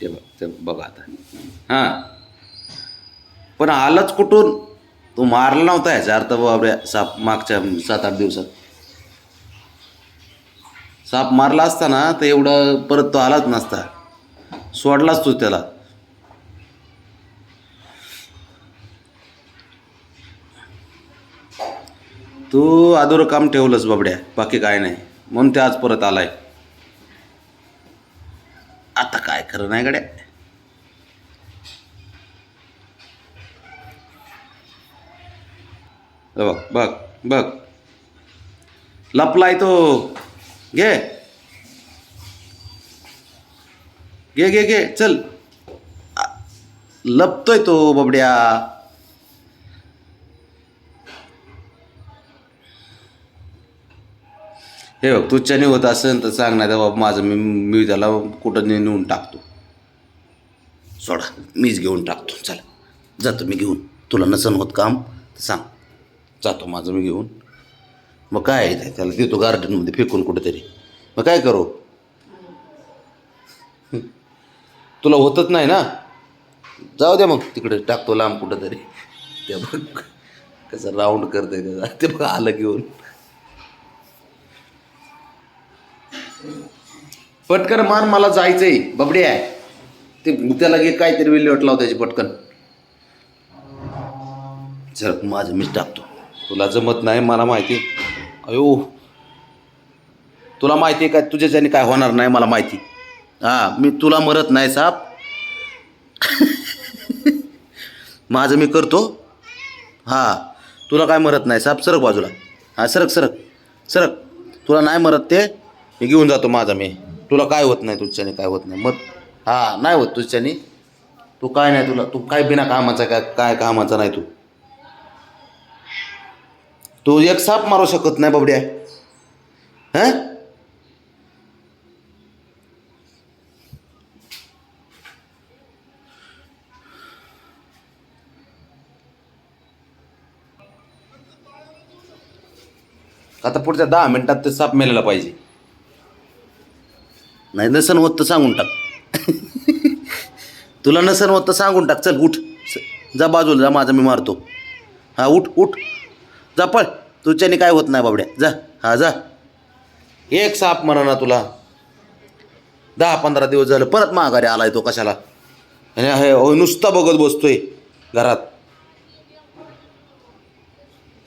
ते बघा आता. हां, पण आलाच कुठून? तो मारला नव्हता ह्याचा अर्थ बाबड्या साप. मागच्या 7-8 दिवसात साप मारला असता ना तर एवढं परत तो आलाच नसता. सोडलाच तू त्याला. तू अधुरं काम ठेवलंस बाबड्या, बाकी काय नाही. म्हणून ते आज परत आलाय. आता काय खरं नाही गड्या. बघ बघ बघ, लपलाय तो. घे घे घे घे, चल. लपतोय तो बाबड्या. हे बघ, तुझ्याने होत असेल तर सांग, नाही तर बाबा माझं मी त्याला कुठं नेऊन टाकतो. सोडा, मीच घेऊन टाकतो. चला, जातो मी घेऊन. तुला नसन होत काम तर सांग, जातो माझं मी घेऊन. मग काय आहे, त्याला देतो गार्डनमध्ये फेकून कुठेतरी. मग काय करू? तुला होतच नाही ना, जाऊ दे मग तिकडे टाकतो लांब कुठंतरी. ते बघ कसं राऊंड करतंय त्याचा. ते बघ आलं घेऊन. पटकन मार, मला जायचंय बबडी आहे. ते त्याला घे काहीतरी विल्हेवाट लाव त्याची पटकन. चल, माझं मीच टाकतो. तुला जमत नाही मला माहिती. अयो, तुला माहिती आहे काय तुझ्याच्याने काय होणार नाही मला माहिती. हां, मी तुला मरत नाही साप. माझं मी करतो. हां, तुला काय मरत नाही साप. सरक बाजूला. हां, सरक सरक सरक. तुला नाही मरत ते. मी घेऊन जातो माझा मी. तुला काय होत नाही, तुझ्याने काय होत नाही. मग हां, नाही होत तुझ्याने. तू काय नाही, तुला तू काय बिना कामाचा, काय काय कामाचा नाही तू. तू एक साप मारू शकत नाही बाबड्या. हां, आता पुढच्या 10 मिनिटात ते साप मेलेला पाहिजे. नाही, नसन होत तर सांगून टाक. तुला नसन होत तर सांगून टाक. चल उठ, जा बाजूला जा, माझा मी मारतो. हां, उठ उठ, जा पळ. तुझ्याने काय होत नाही बाबड्या, जा. हां, जा. एक साप म्हणा ना तुला. 10-15 दिवस झालं परत माघारी आलाय तो कशाला. आणि हे नुसता बघत बसतोय घरात.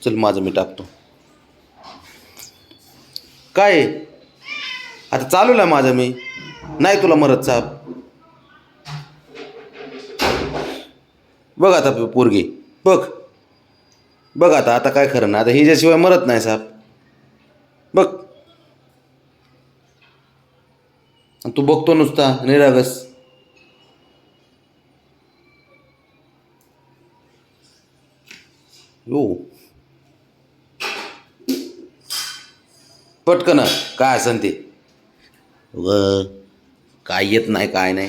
चल, माझं मी टाकतो. काय आहे? आता चालू आहे माझं मी. नाही तुला मरत साप. बघ आता पोरगी, बघ बघ आता. आता काय खरं ना, आता हिच्याशिवाय मरत नाही साप. बघ, आणि तू बघतो नुसता निरागस. हो, पटकन काय असन ते. व काय येत नाही काय नाही.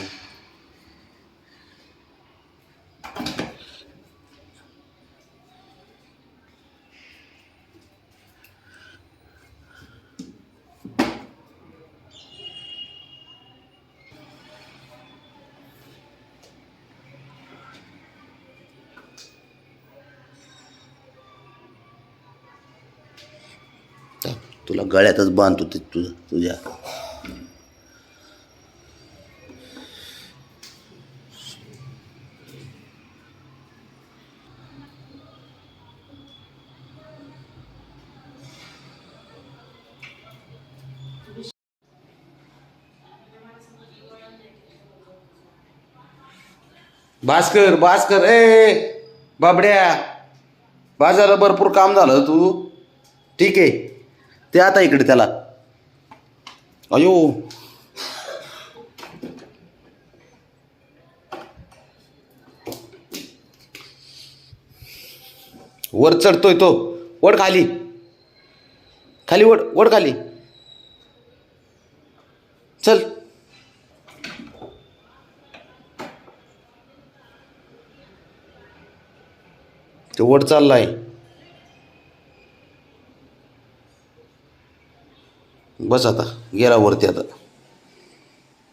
तुला गळ्यातच बांधतो ते तुझ्या. भास्कर भास्कर, ए बाबड्या, बाजारात भरपूर काम झालं तू. ठीक आहे, ते आता इकडे त्याला. अयो, वर चढतोय तो. वड खाली, खाली वड, वड खाली. चल, ते वर चाललाय. बस आता गेला वरती. आता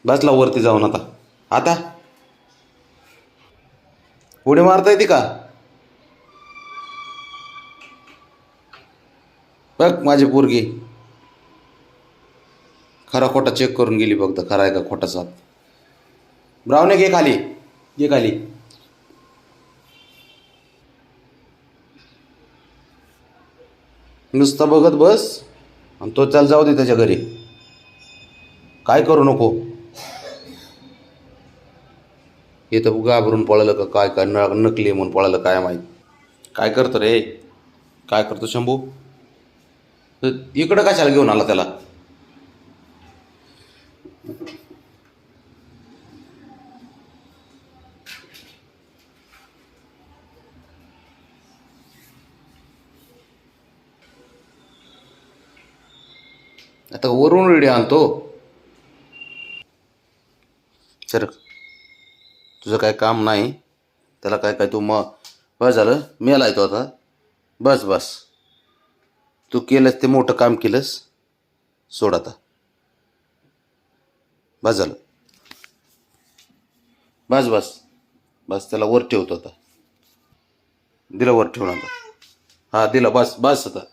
बसला वरती जाऊन आता. आता उडी मारता येते का? बघ माझी पोरगी खरा खोटा चेक करून गेली, फक्त खरा आहे का खोटाचा. ब्राऊन घे खाली, घे खाली. नुसतं बघत बस आणि तो चाल जाऊ दे त्याच्या घरी. काय करू नको. इथं घाबरून पळालं का काय, काय नकली म्हणून पळालं काय माहीत. काय करतो रे, काय करतो शंभू? इकडं कशाला घेऊन आला त्याला? आता वरून रेडी आणतो. सर तुझं काय काम नाही त्याला, काय काय तू मग बस झालं, मेला तो आता. बस बस, तू केलंस ते मोठं काम केलंस, सोड आता. बस झालं, बस बस बस. त्याला वर ठेवतो आता, दिलं वर ठेवून आता. हां दिलं, बस बस आता.